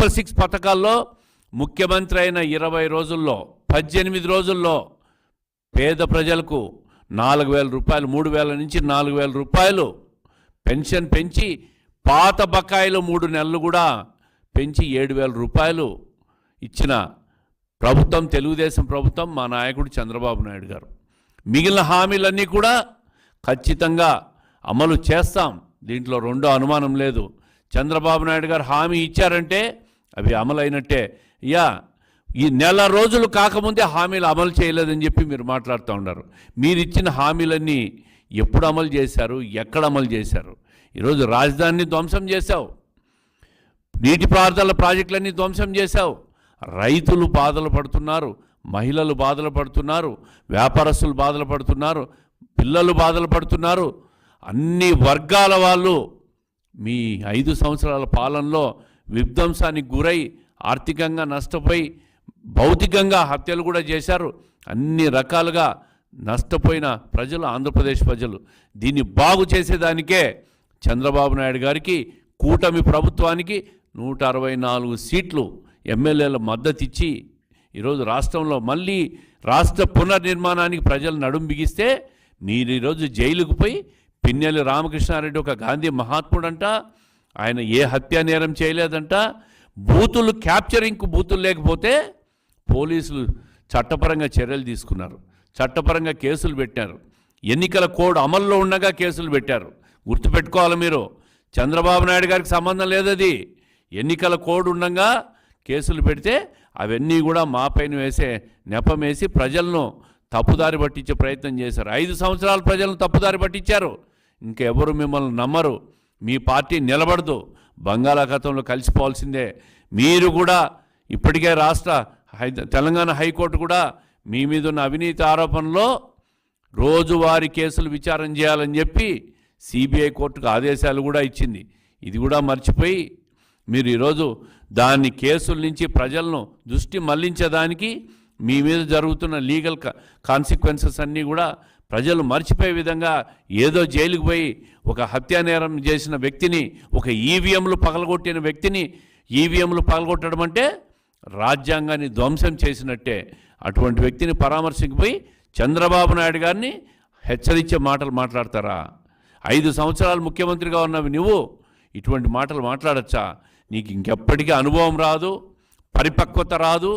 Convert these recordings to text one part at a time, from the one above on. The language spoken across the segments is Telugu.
సూపర్ 6 పథకాల్లో ముఖ్యమంత్రి అయిన 20 రోజుల్లో 18 రోజుల్లో పేద ప్రజలకు 4,000 రూపాయలు, 3,000 నుంచి 4,000 రూపాయలు పెన్షన్ పెంచి, పాత బకాయిలు 3 నెలలు కూడా పెంచి 7,000 రూపాయలు ఇచ్చిన ప్రభుత్వం తెలుగుదేశం ప్రభుత్వం, మా నాయకుడు చంద్రబాబు నాయుడు గారు. మిగిలిన హామీలన్నీ కూడా ఖచ్చితంగా అమలు చేస్తాం, దీంట్లో రెండో అనుమానం లేదు. చంద్రబాబు నాయుడు గారు హామీ ఇచ్చారంటే అవి అమలైనట్టే. ఈ నెల రోజులు కాకముందే హామీలు అమలు చేయలేదని చెప్పి మీరు మాట్లాడుతూ ఉన్నారు. మీరు ఇచ్చిన హామీలన్నీ ఎప్పుడు అమలు చేశారు, ఎక్కడ అమలు చేశారు? ఈరోజు రాజధానిని ధ్వంసం చేశావు, నీటిపారుదల ప్రాజెక్టులన్నీ ధ్వంసం చేశావు. రైతులు బాధలు పడుతున్నారు, మహిళలు బాధలు పడుతున్నారు, వ్యాపారస్తులు బాధలు పడుతున్నారు, పిల్లలు బాధలు పడుతున్నారు. అన్ని వర్గాల వాళ్ళు మీ 5 సంవత్సరాల పాలనలో విధ్వంసానికి గురై ఆర్థికంగా నష్టపోయి భౌతికంగా హత్యలు కూడా చేశారు. అన్ని రకాలుగా నష్టపోయిన ప్రజలు ఆంధ్రప్రదేశ్ ప్రజలు. దీన్ని బాగు చేసేదానికే చంద్రబాబు నాయుడు గారికి, కూటమి ప్రభుత్వానికి 164 సీట్లు ఎమ్మెల్యేల మద్దతు ఇచ్చి ఈరోజు రాష్ట్రంలో మళ్ళీ రాష్ట్ర పునర్నిర్మాణానికి ప్రజలు నడుం బిగిస్తే మీరు ఈరోజు జైలుకు పోయి, పిన్నెల్లి రామకృష్ణారెడ్డి ఒక గాంధీ మహాత్ముడంట, ఆయన ఏ హత్యా నేరం చేయలేదంట, బూతులు క్యాప్చరింగ్కు బూతులు లేకపోతే పోలీసులు చట్టపరంగా చర్యలు తీసుకున్నారు, చట్టపరంగా కేసులు పెట్టారు. ఎన్నికల కోడ్ అమల్లో ఉండగా కేసులు పెట్టారు. గుర్తుపెట్టుకోవాలి మీరు, చంద్రబాబు నాయుడు గారికి సంబంధం లేదది. ఎన్నికల కోడ్ ఉండగా కేసులు పెడితే అవన్నీ కూడా మాపైన వేసే నెపం వేసి ప్రజలను తప్పుదారి పట్టించే ప్రయత్నం చేశారు. 5 సంవత్సరాలు ప్రజలను తప్పుదారి పట్టించారు. ఇంకెవరు మిమ్మల్ని నమ్మరు, మీ పార్టీ నిలబడదు, బంగాళాఖాతంలో కలిసిపోవాల్సిందే. మీరు కూడా ఇప్పటికే తెలంగాణ హైకోర్టు కూడా మీ మీద ఉన్న అవినీతి ఆరోపణలో రోజువారీ కేసులు విచారణ చేయాలని చెప్పి సిబిఐ కోర్టుకు ఆదేశాలు కూడా ఇచ్చింది. ఇది కూడా మర్చిపోయి మీరు ఈరోజు దాన్ని కేసుల నుంచి ప్రజలను దృష్టి మళ్లించేదానికి మీ మీద జరుగుతున్న లీగల్ కాన్సిక్వెన్సెస్ అన్నీ కూడా ప్రజలు మర్చిపోయే విధంగా ఏదో జైలుకు పోయి ఒక హత్యానేరం చేసిన వ్యక్తిని, ఒక ఈవీఎంలు పగలగొట్టిన వ్యక్తిని, ఈవీఎంలు పగలగొట్టడం అంటే రాజ్యాంగాన్ని ధ్వంసం చేసినట్టే. అటువంటి వ్యక్తిని పరామర్శకు పోయి చంద్రబాబు నాయుడు గారిని హెచ్చరించే మాటలు మాట్లాడతారా? 5 సంవత్సరాలు ముఖ్యమంత్రిగా ఉన్నవి నువ్వు ఇటువంటి మాటలు మాట్లాడచ్చా? నీకు ఇంకెప్పటికీ అనుభవం రాదు, పరిపక్వత రాదు,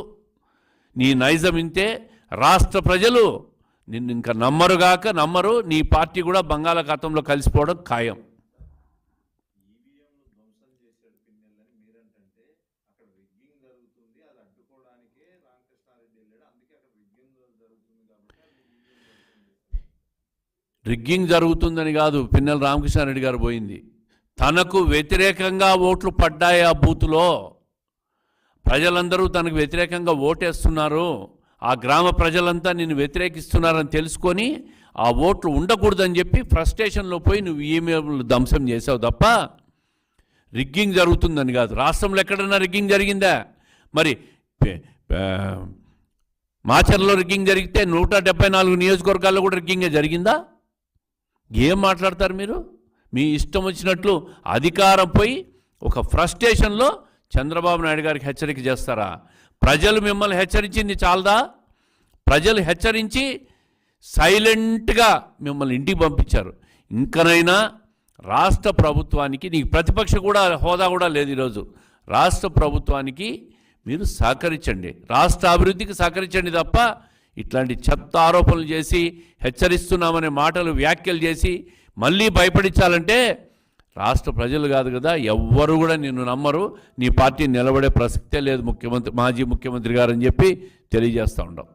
నీ నైజం ఇంతే. రాష్ట్ర ప్రజలు నిన్ను ఇంకా నమ్మరు. నీ పార్టీ కూడా బంగాళాఖాతంలో కలిసిపోవడం ఖాయం. రిగ్గింగ్ జరుగుతుందని కాదు పిన్నెల రామకృష్ణారెడ్డి గారు పోయింది, తనకు వ్యతిరేకంగా ఓట్లు పడ్డాయి. ఆ బూతులో ప్రజలందరూ తనకు వ్యతిరేకంగా ఓటేస్తున్నారు, ఆ గ్రామ ప్రజలంతా నిన్ను వ్యతిరేకిస్తున్నారని తెలుసుకొని ఆ ఓట్లు ఉండకూడదని చెప్పి ఫ్రస్ట్రేషన్లో పోయి నువ్వు ఈమెయిల్ ధ్వంసం చేసావు తప్ప రిగ్గింగ్ జరుగుతుందని కాదు. రాష్ట్రంలో ఎక్కడన్నా రిగ్గింగ్ జరిగిందా? మరి మాచర్లో రిగ్గింగ్ జరిగితే 174 నియోజకవర్గాల్లో కూడా రిగ్గింగే జరిగిందా? ఏం మాట్లాడతారు మీరు? మీ ఇష్టం వచ్చినట్లు అధికారం పోయి ఒక ఫ్రస్ట్రేషన్లో చంద్రబాబు నాయుడు గారికి హెచ్చరిక చేస్తారా? ప్రజలు మిమ్మల్ని హెచ్చరించింది చాలదా? ప్రజలు హెచ్చరించి సైలెంట్గా మిమ్మల్ని ఇంటికి పంపించారు. ఇంకనైనా రాష్ట్ర ప్రభుత్వానికి, నీకు ప్రతిపక్ష కూడా హోదా కూడా లేదు ఈరోజు, రాష్ట్ర ప్రభుత్వానికి మీరు సహకరించండి, రాష్ట్ర అభివృద్ధికి సహకరించండి తప్ప ఇట్లాంటి చెత్త ఆరోపణలు చేసి హెచ్చరిస్తున్నామనే మాటలు వ్యాఖ్యలు చేసి మళ్ళీ భయపడించాలంటే రాష్ట్ర ప్రజలు కాదు కదా, ఎవ్వరు కూడా నిన్ను నమ్మరు, నీ పార్టీ నిలబడే ప్రసక్తే లేదు మాజీ ముఖ్యమంత్రి గారు అని చెప్పి తెలియజేస్తూ ఉంటాం.